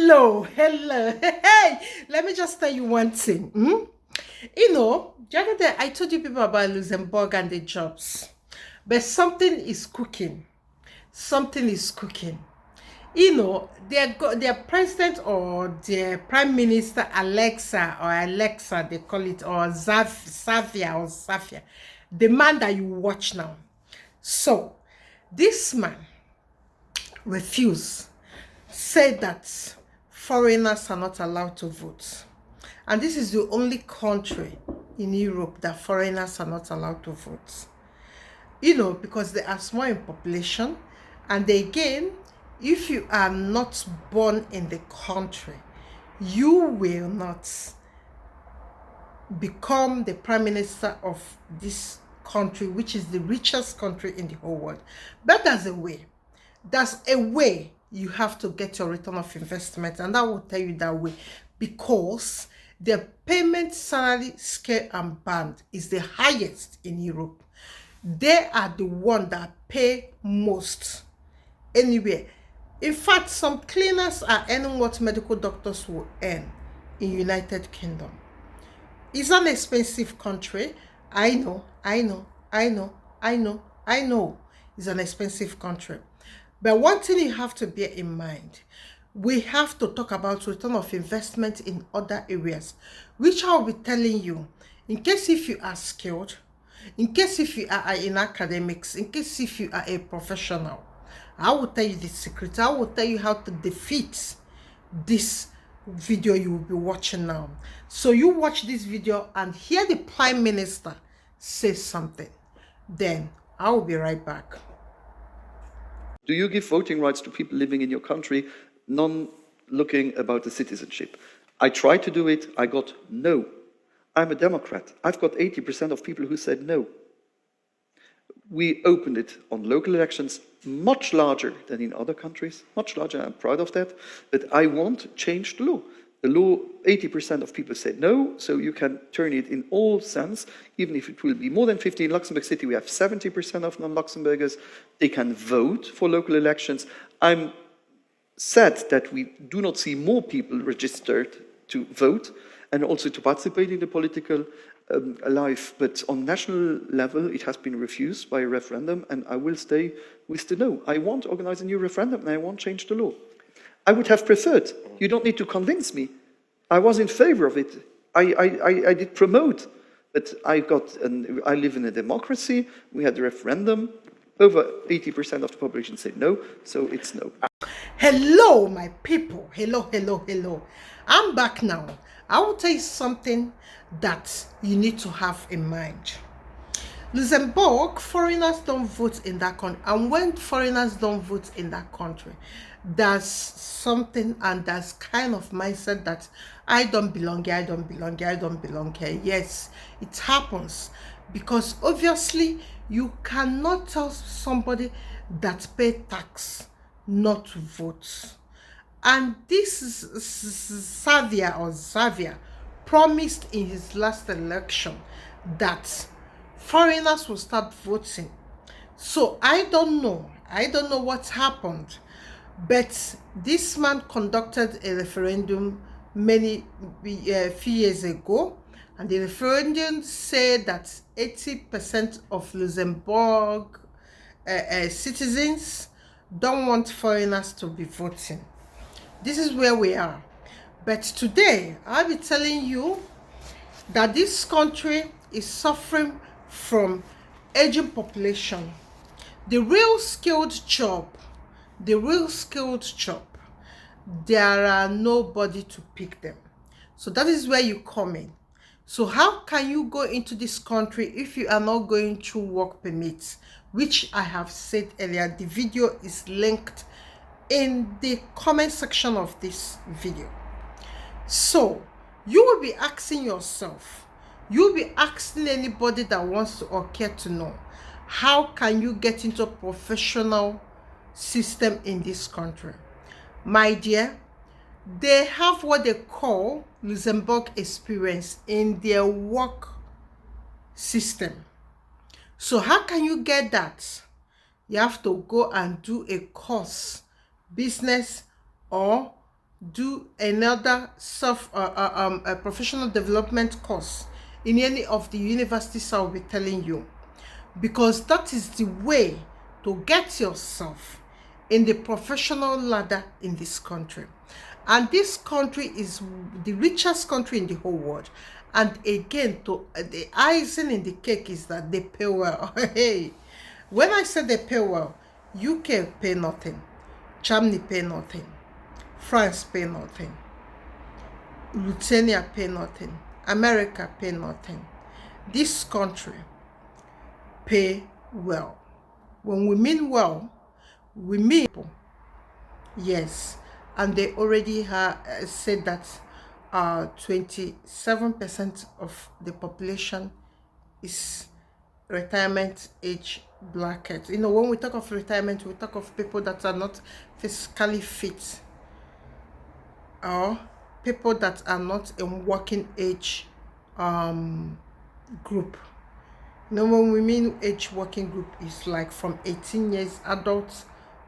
Hello. Hey, let me just tell you one thing. The other day I told you people about Luxembourg and the jobs, but something is cooking. Something is cooking. Their president or their prime minister, Alexa, they call it, or Safia, the man that you watch now. So, this man refused, said that foreigners are not allowed to vote. And this is the only country in Europe that foreigners are not allowed to vote. Because they are small in population. And again, if you are not born in the country, you will not become the prime minister of this country, which is the richest country in the whole world. But there's a way. You have to get your return of investment, and I will tell you that way, because the payment salary scale and band is the highest in Europe. They are the one that pay most anywhere. In fact, some cleaners are earning what medical doctors will earn in United Kingdom. It's an expensive country. I know. It's an expensive country. But one thing you have to bear in mind, we have to talk about return of investment in other areas, which I'll be telling you, in case if you are skilled, in case if you are in academics, in case if you are a professional. I will tell you the secret. I will tell you how to defeat this video you will be watching now. So you watch this video and hear the Prime Minister say something. Then I will be right back. Do you give voting rights to people living in your country, none looking about the citizenship? I tried to do it, I got no. I'm a Democrat. I've got 80% of people who said no. We opened it on local elections, much larger than in other countries, much larger, I'm proud of that, but I want to change the law. The law, 80% of people said no, so you can turn it in all sense, even if it will be more than 50. In Luxembourg City, we have 70% of non-Luxembourgers. They can vote for local elections. I'm sad that we do not see more people registered to vote and also to participate in the political life. But on national level, it has been refused by a referendum, and I will stay with the no. I want to organize a new referendum, and I want to change the law. I would have preferred. You don't need to convince me. I was in favor of it. I did promote, but I live in a democracy. We had a referendum. Over 80% of the population said no, so it's no. Hello, my people. Hello. I'm back now. I will tell you something that you need to have in mind. Luxembourg, foreigners don't vote in that country. And when foreigners don't vote in that country, there's something, and there's kind of mindset that I don't belong here. Yes, it happens. Because obviously, you cannot tell somebody that pay tax not to vote. And this is Xavier promised in his last election that foreigners will start voting. So I don't know what happened, but this man conducted a referendum few years ago, and the referendum said that 80% of Luxembourg citizens don't want foreigners to be voting. This is where we are. But today, I'll be telling you that this country is suffering from aging population. The real skilled job, there are nobody to pick them. So that is where you come in. So how can you go into this country if you are not going through work permits, which I have said earlier? The video is linked in the comment section of this video. So you will be asking yourself, you'll be asking anybody that wants to or care to know, how can you get into a professional system in this country? My dear, they have what they call Luxembourg experience in their work system. So how can you get that? You have to go and do a course, business or do another professional development course in any of the universities I'll be telling you, because that is the way to get yourself in the professional ladder in this country. And this country is the richest country in the whole world. And again, the icing in the cake is that they pay well. Hey, when I say they pay well, UK pay nothing, Germany pay nothing, France pay nothing, Lithuania pay nothing, America pay nothing. This country pay well. When we mean well, we mean people. Yes, and they already have said that 27% of the population is retirement age bracket. You know, when we talk of retirement, we talk of people that are not physically fit, or people that are not in working age group. You know, when we mean age working group, is like from 18 years adult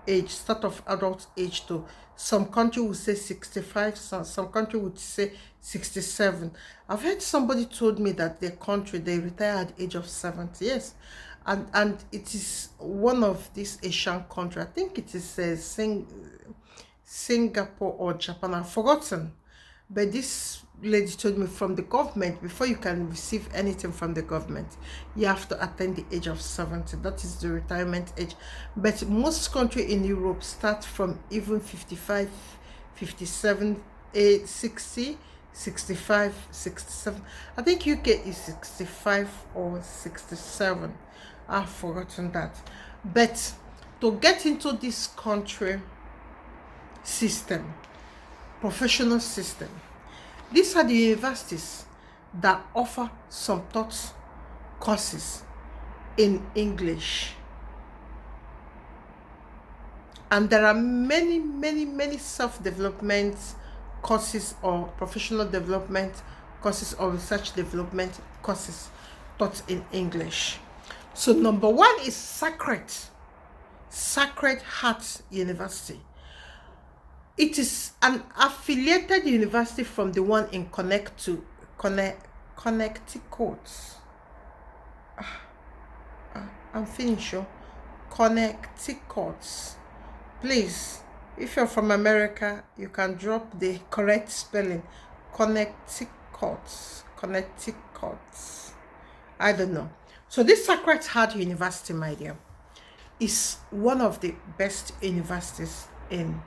age, start of adult age, to some country would say 65, some country would say 67. I've heard somebody told me that their country, they retire at the age of 70. Yes, and it is one of these Asian countries. I think it is Singapore or Japan, I've forgotten. But this lady told me, from the government, before you can receive anything from the government, you have to attain the age of 70. That is the retirement age. But most countries in Europe start from even 55, 57, 60, 65, 67. I think UK is 65 or 67. I've forgotten that. But to get into this country system, professional system, these are the universities that offer some taught courses in English. And there are many self-development courses or professional development courses or research development courses taught in English. So number one is Sacred Heart University. It is an affiliated university from the one in Connecticut. I'm finished. Connecticut. Please, if you're from America, you can drop the correct spelling. Connecticut. I don't know. So this Sacred Heart University, my dear, is one of the best universities in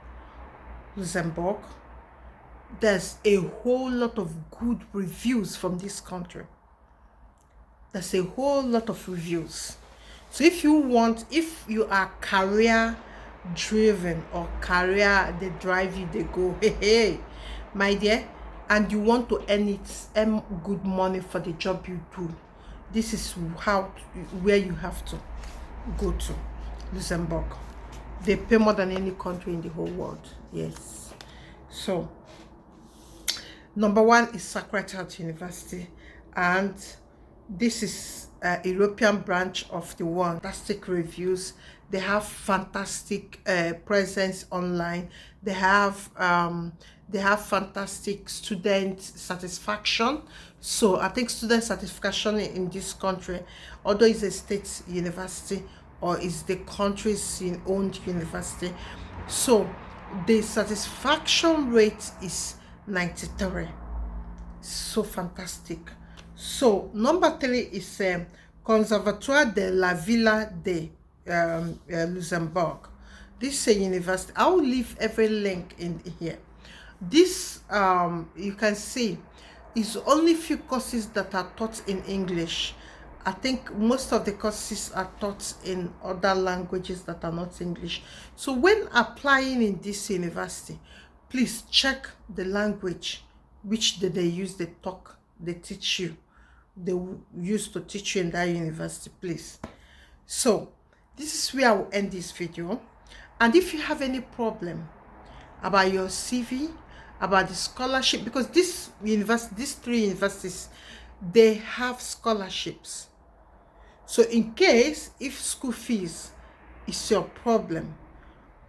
Luxembourg. There's a whole lot of good reviews from this country. There's a whole lot of reviews. So if you are career driven, or career they drive you, they go, hey, my dear, and you want to earn good money for the job you do, this is where you have to go to. Luxembourg. They pay more than any country in the whole world. Yes. So number one is Sacred Heart University, and this is a European branch of the one. Fantastic reviews. They have fantastic presence online. They have fantastic student satisfaction. So I think student satisfaction in this country, although it's a state university or is the country's owned university, so the satisfaction rate is 93. So fantastic. So number three is Conservator de la Villa de Luxembourg. This is a university. I will leave every link in here. This you can see is only few courses that are taught in English. I think most of the courses are taught in other languages that are not English. So when applying in this university, please check the language which they use, they teach you. They use to teach you in that university, please. So this is where I will end this video. And if you have any problem about your CV, about the scholarship, because these three universities, they have scholarships. So in case if school fees is your problem,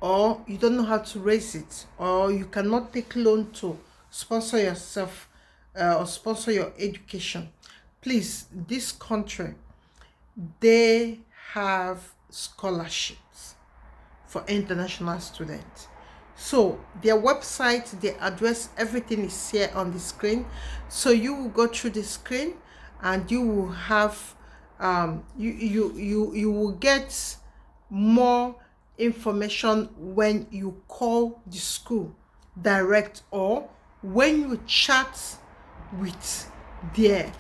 or you don't know how to raise it, or you cannot take loan to sponsor yourself or sponsor your education, please, this country, they have scholarships for international students. So their website, their address, everything is here on the screen. So you will go through the screen and you will have you will get more information when you call the school direct, or when you chat with their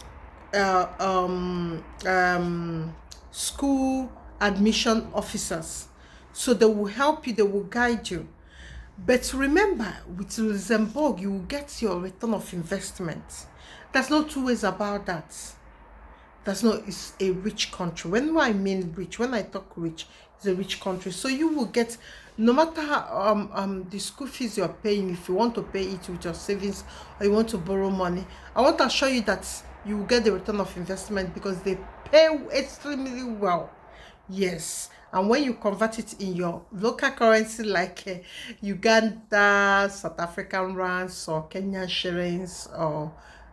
school admission officers. So they will help you, they will guide you. But remember, with Luxembourg, you will get your return of investment. There's no two ways about that. It's a rich country. When I mean rich, when I talk rich, it's a rich country. So you will get, no matter how, the school fees you're paying, if you want to pay it with your savings or you want to borrow money, I want to assure you that you will get the return of investment, because they pay extremely well. Yes. And when you convert it in your local currency, like Uganda, South African rands, or Kenyan shillings, or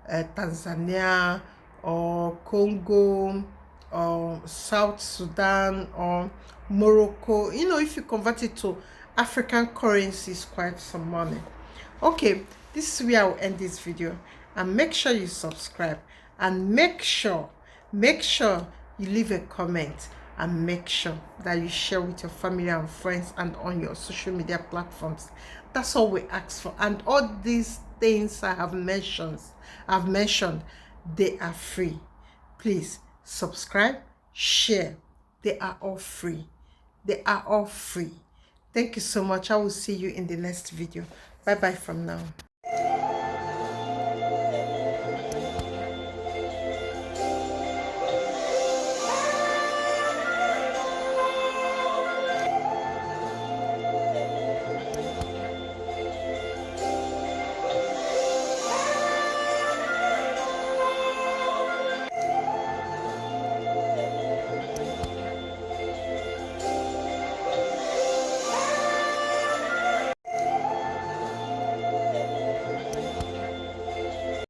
Tanzania, or Congo, or South Sudan, or Morocco, if you convert it to African currency, it's quite some money. Okay, this is where I'll end this video, and make sure you subscribe, and make sure you leave a comment, and make sure that you share with your family and friends and on your social media platforms. That's all we ask for. And all these things I've mentioned, they are free. Please subscribe, share. They are all free. Thank you so much. I will see you in the next video. Bye bye from now.